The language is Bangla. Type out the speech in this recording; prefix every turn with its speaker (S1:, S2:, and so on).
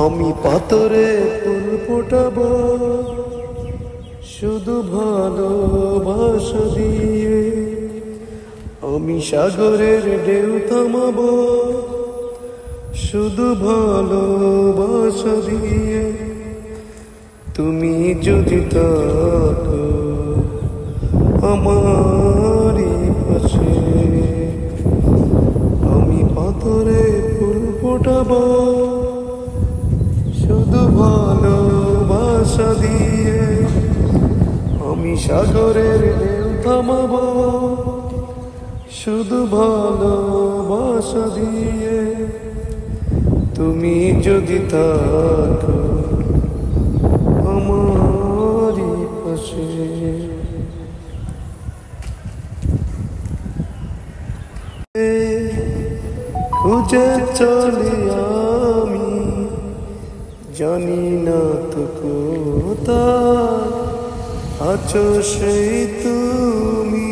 S1: আমি পাথরে ফুল ফোটাবো শুধু ভালোবাসা দিয়ে, আমি সাগরের ঢেউ থামাবো শুধু ভালোবাসা দিয়ে। তুমি যদি থাকো আমারই পাশে, আমি পাথরে ফুল ফোটাবো শুধু ভালোবাসা দিয়ে, আমি সাগরের ঢেউ থামাবো শুধু ভালোবাসা দিয়ে। তুমি যদি থাকো আমারই পাশে। খুঁজে চলি আমি, জানি না তো কোথায় আছো সেই তুমি।